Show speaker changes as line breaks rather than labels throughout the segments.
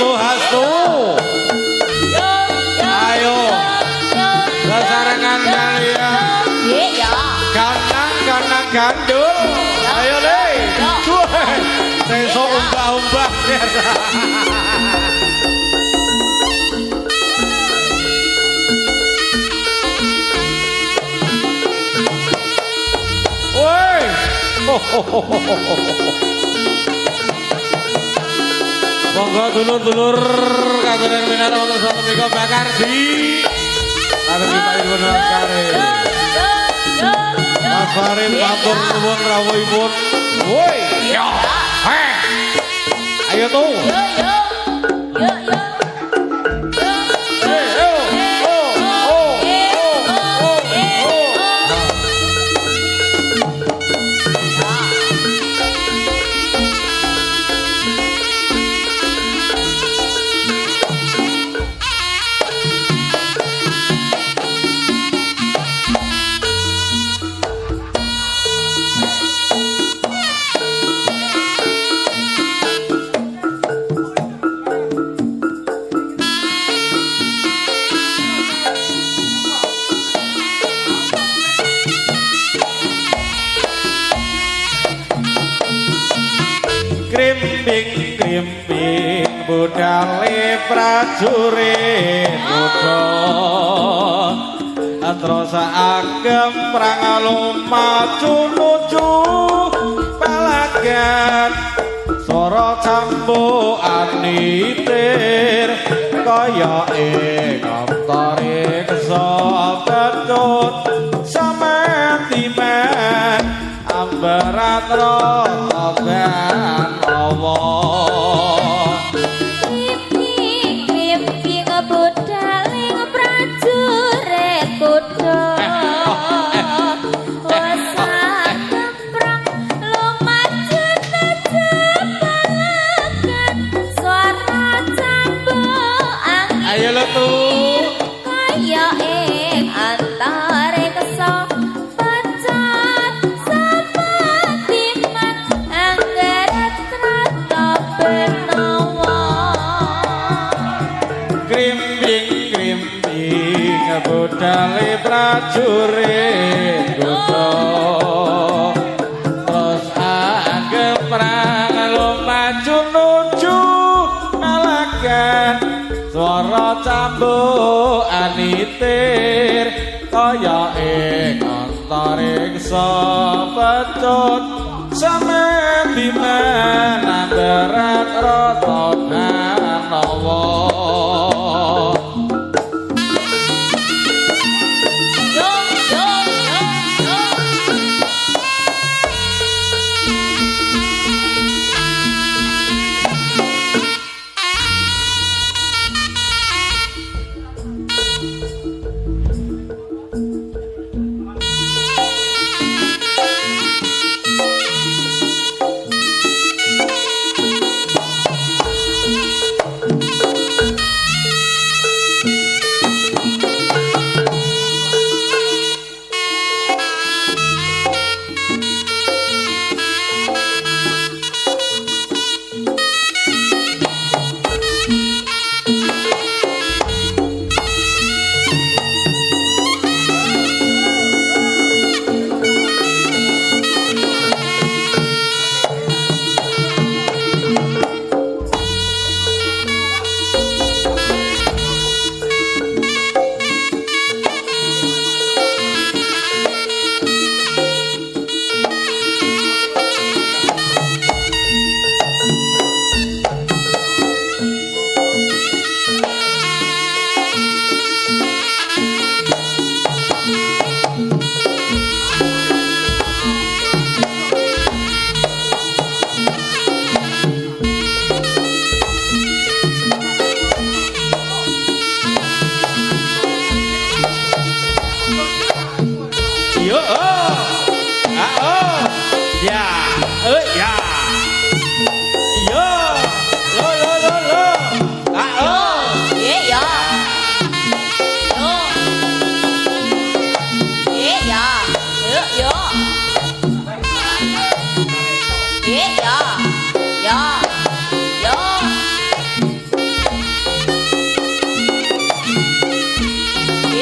hastu. Ayo. Sasarangan kalian.
Iya.
Kanang gandul. Ayo le. Sesok umbah-umbah. Woi. Monggo dulur-dulur kagungan minat wonten satu minggu bakar di arep dipayun kare. Mas Farid matur nuwun rawuhipun. Woi. Yo. Heh. Ayo tuh.
Yo.
Krimping budale prajurit muda terus agem prang lumaju nuju palagan swara cambukan nitir kaya ing antare kesobecut samentimen ambarat rotoban Allah
Krimping budaling prajurit kuda wes gemprang lumaju tejebalakan suara cambukan
ayo lo tuh
kaya ing antare kesok
budale prajurit kuda terus agem prang lumaju nuju nalagan swara cambukan nitir kaya ing antare kesobecut samentimen ambarat rotoban Allah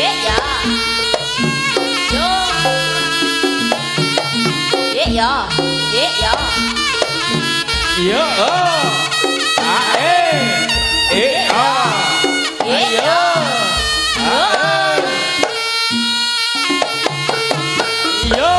ya. Yo. Ya. Ya.
Yo. Ae. A.
Ya.
Yo.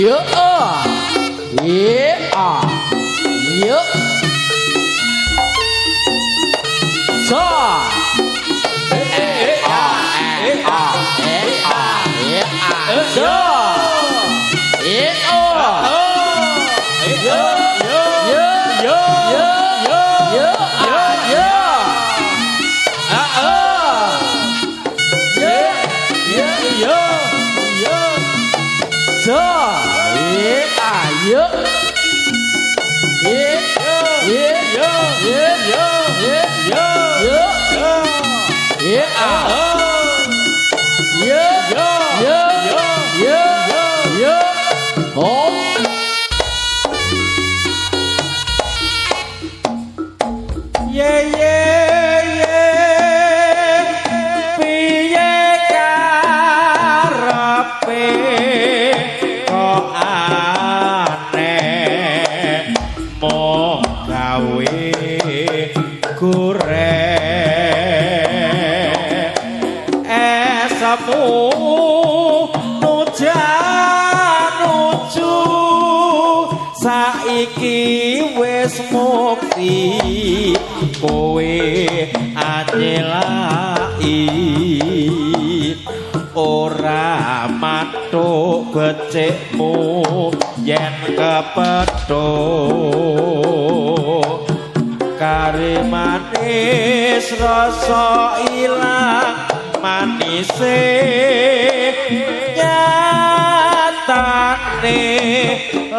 Yo, yo, so,
saiki wis mukti kowe anyelaki ora matuk becikmu yen kepethuk kare manis rasa ilang manise nyatane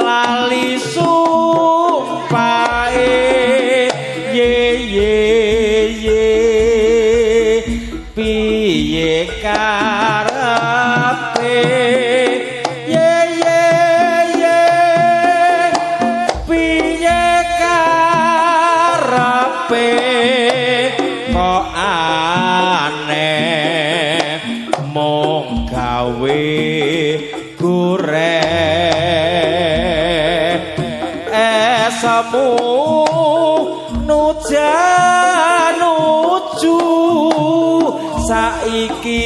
lali sumpae ye piye karepe ye piye karepe kok aneh mung gawe samu nuju saiki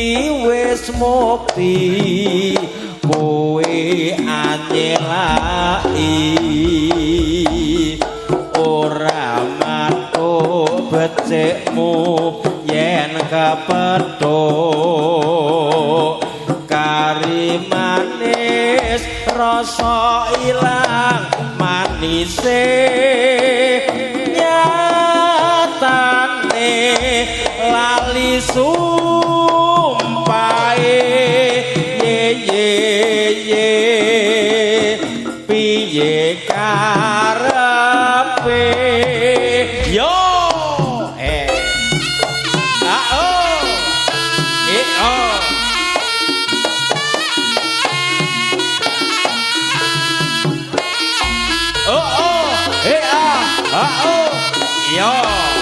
wis mukti kowe anyelaki ora matuk becikmu yen kepethuk kari manis rasa ilang manise nyatane lali sumpae ye piye karepe yo yo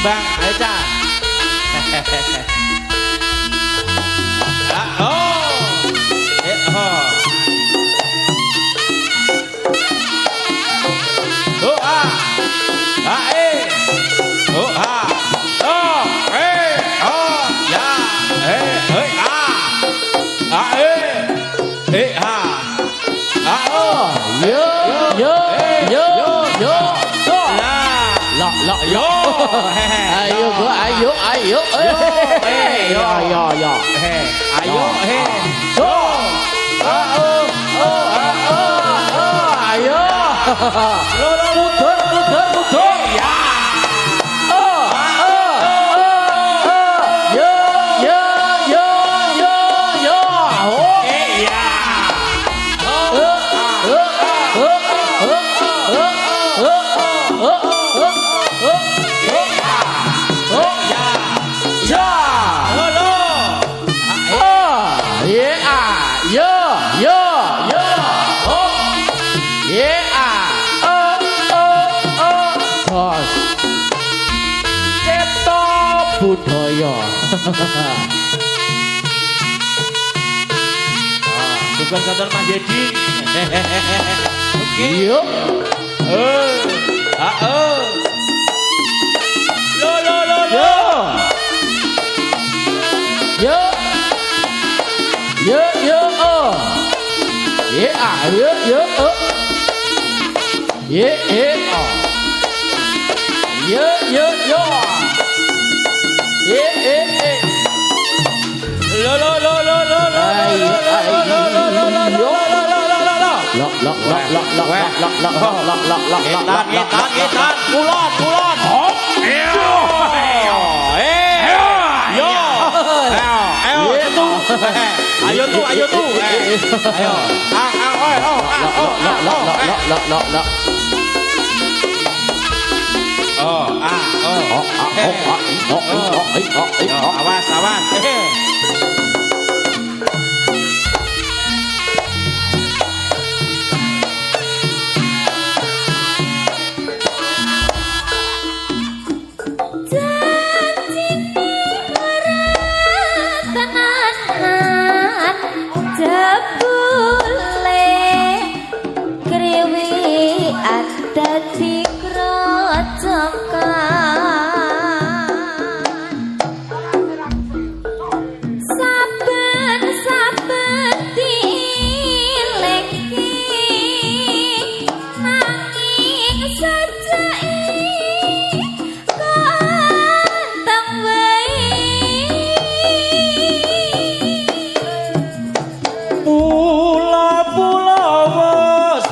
Bang, ayo Cak. Oh. Oh. Oh ah. Ah oh ah. Oh oh ya. Ah. Ah ah. Ah oh.
Yo yo yo yo so. Lo yo. Ayo go ayo.
Yo.
Yo.
Ayo
So. Ayo. Putar.
Ya.
Budaya.
Bukan kantor Mas Dedi. Oke.
Yuk.
Lo.
Yo. Oh. Yeah. Yo. Oh. Yeah. Oh. Yo.
Etan, kulon. Hop. Ayo tuh. Ayo. Awas.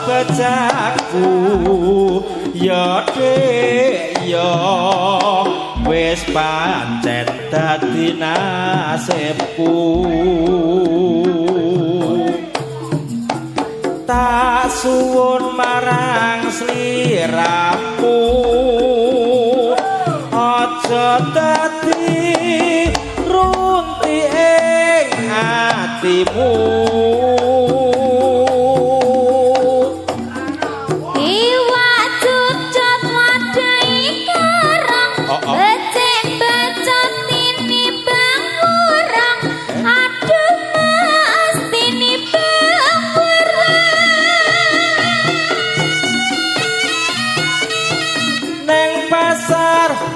Bejakku ya dek ya wis pancen dadi nasibku tak suwun marang sliramu aja dadi runti ing atimu.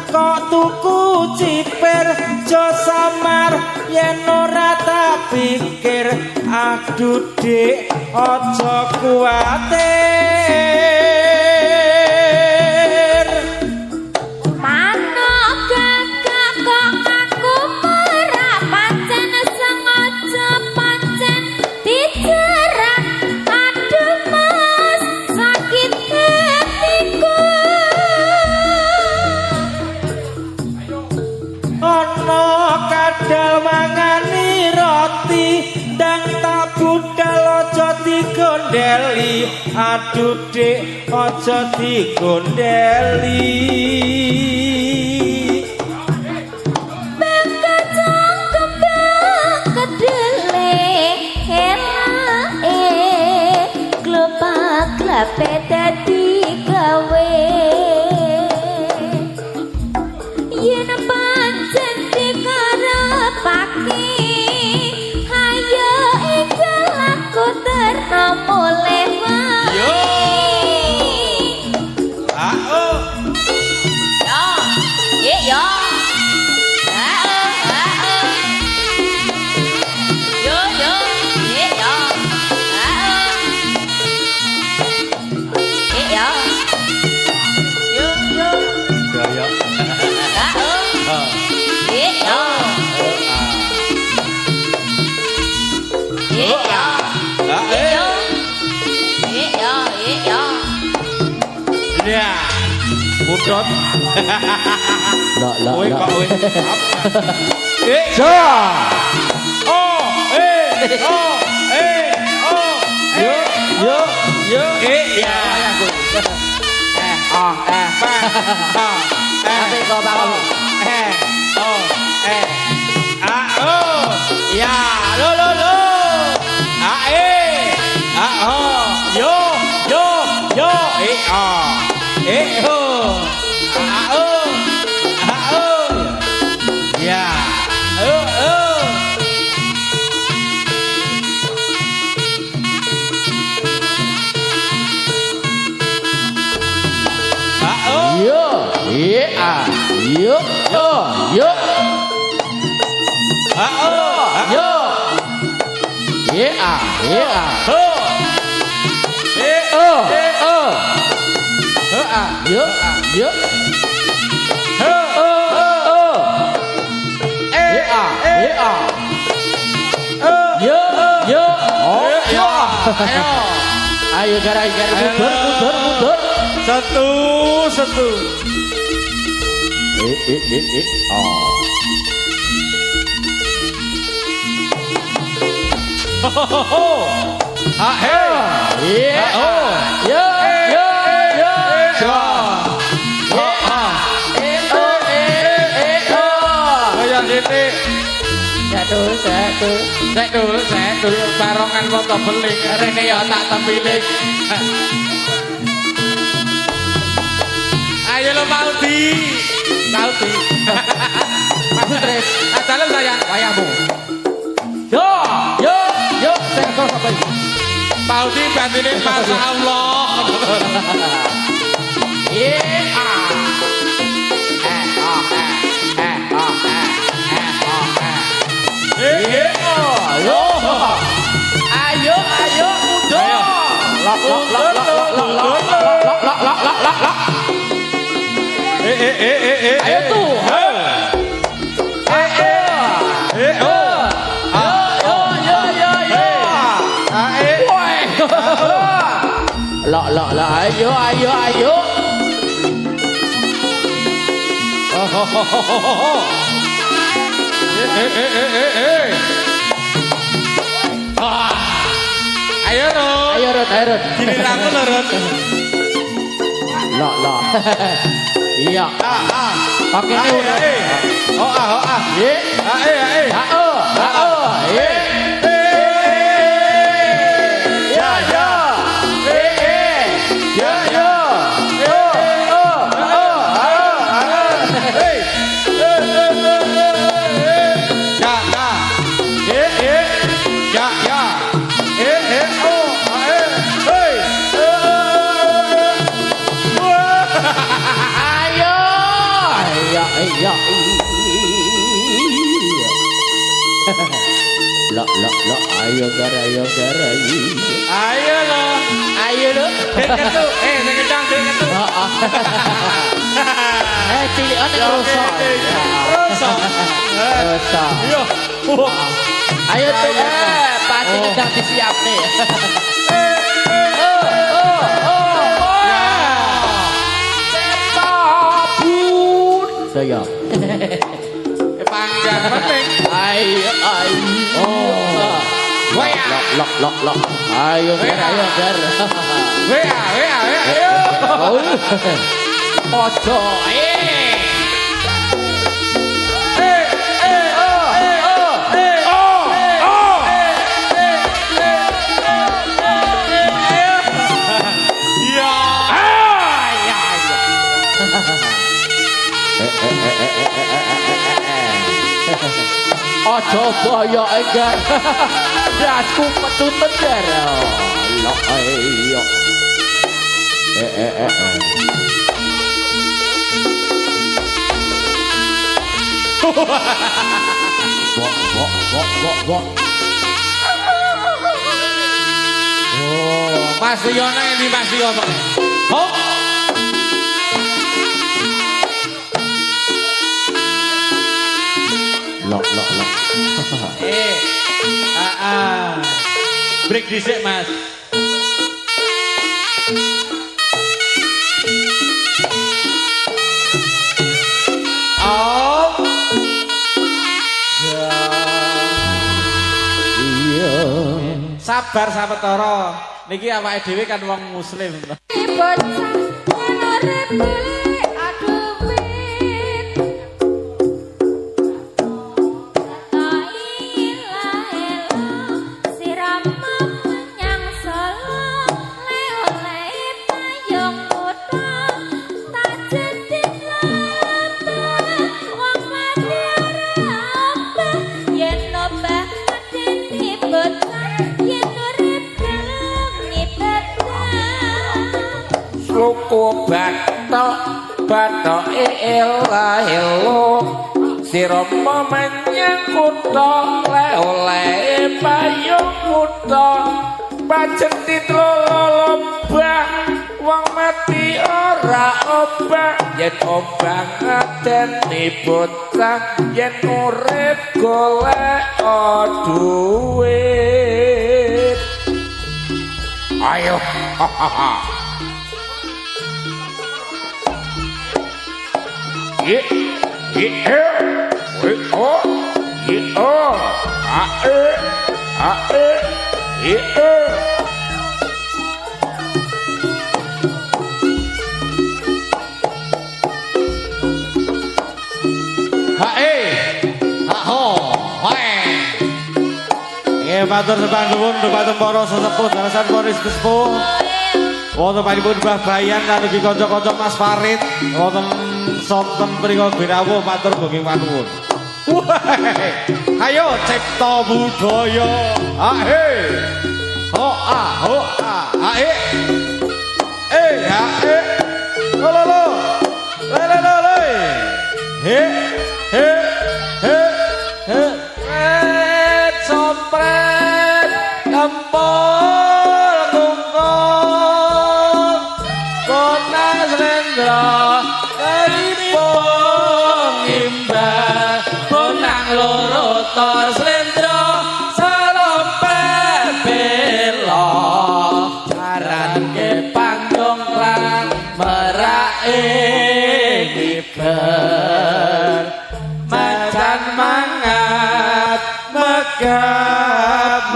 Kok tuku ciper jo samar yen ora tak pikir aduh dik aja kuwatir
manuk gagak kok aku merah pancen sengaja pancen dicerak aduh mas sakit hatiku.
Kadal mangani roti ndang tak budal aja digondeli aduh dik aja digondeli
bekacang kembang kedele glopak-glape dadi gawe
Udot.
Lok.
Kowe kok wis.
So.
Oh. Yo. Ya.
Tapi kok Bang.
Ya, lo. Yo. Ya.
Yo. Ayo garai mundur.
Satu. Sek dulu barongan foto beling rene ya tak tempiling. Ayo lo Maudi.
Masuk Tris.
Dalam sayang
Wayahmu. Yo. Saya kau sampai.
Maudi bandine Masya Allah.
Ayo mundur. Lok. Ayo tuh. Lok. Ayo.
Ayo Rod. Giliran aku lho Rod.
Lok. Iya. Oke nih udah. Ye. Ye. Lok. Ayo gara.
Ayo lo. Dek ketu. Sing kencang dek ketu.
Cilikan rusak.
Yo.
Ayo tuh. Pasti sedang disiap nih. Saya.
Panggang penting.
Ayo. Lok. Ayo gar.
Ayo.
Ojo. Ojo boyo enggak. Dasku petuten dar. Lok ayo. Wok.
Oh, Mas Yono yang di Mas Yono. Hop.
Lok.
Break dhisik, Mas. sabar sawetara. Niki awake dhewe kan wong muslim.
Bocah urip golek aduh wit. Sirama menyang Solo le-ole payung kutha tak jedit lambat wong mati ora obah yen obah medeni bocah yen urip gelem nyibedah.
Sluku batok elo sirama menyang kutha le-ole payung kutha pancen ditlolobah wong mati ora obah yen obah ngateni bocah yen urip golek duit ayo ye
Matur sembah nuwun dhumateng para sesepuh dalasan para sesepuh. Wonten panipun Mbah Bayan lan ugi kanca-kanca Mas Farid wonten sonten mriku Birawuh matur nggih panuwun. Ayo cipta budaya. Ahe. Ho ahe. Ahe. Lo. Le. He. Sompret kempol kungkung kota Slendra keripung imbah konang loro tor Slendra salompet bela saran ke panggung lan merake ngiber macan mangat megap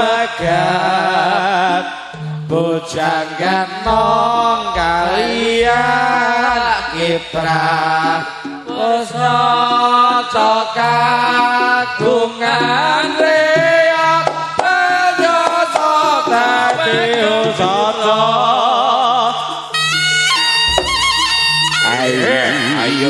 bocah ganong kalian kiprah kusno kagungan reak penyoso dadi usoto ayo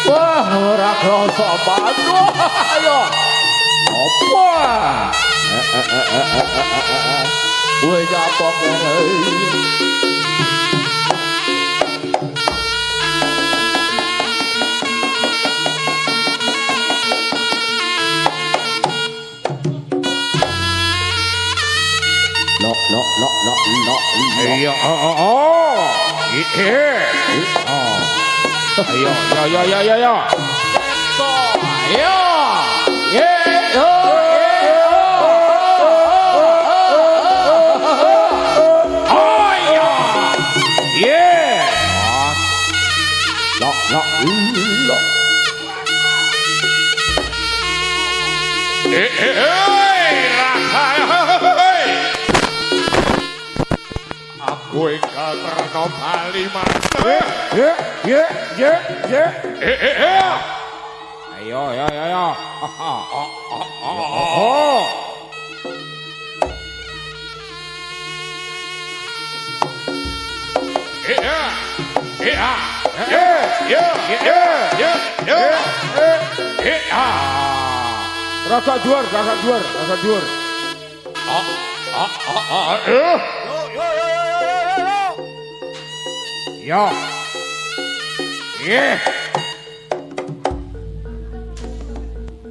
wah ora krasa bantu ayo apa kowe apa kene no. Iya, ayo. Ayo. Aku ingkang terno bali maneh. Ayo.
Rasa dhuwur. Yo. Ye.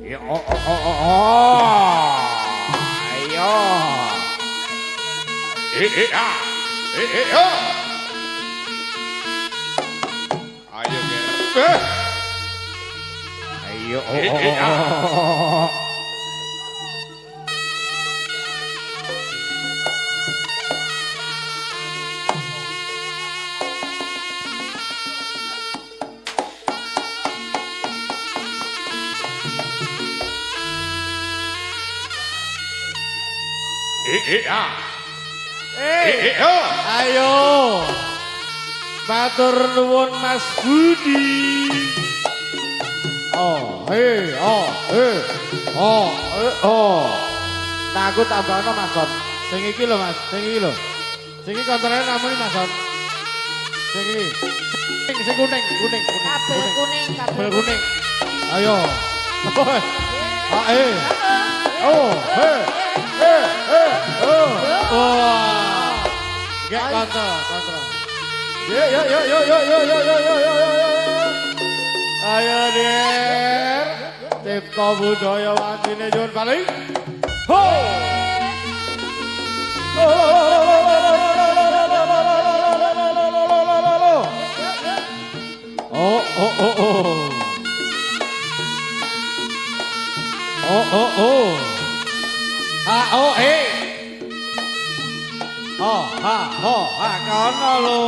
Yo. Ayo. Ayo, Ger. Ayo.
Ayo. Matur nuwun Mas Budi. Nah aku tambahno Mas Son. Sing iki lho Mas, sing iki lho. Sing iki kontrane namune Mas Son. Sing iki. Sing kuning.
Kabel kuning,
Kabel kuning. Ayo. Gek kontra. Yo. Ayo Der. Cipta budaya wantine nyuwun paling. Ho! Kono lho.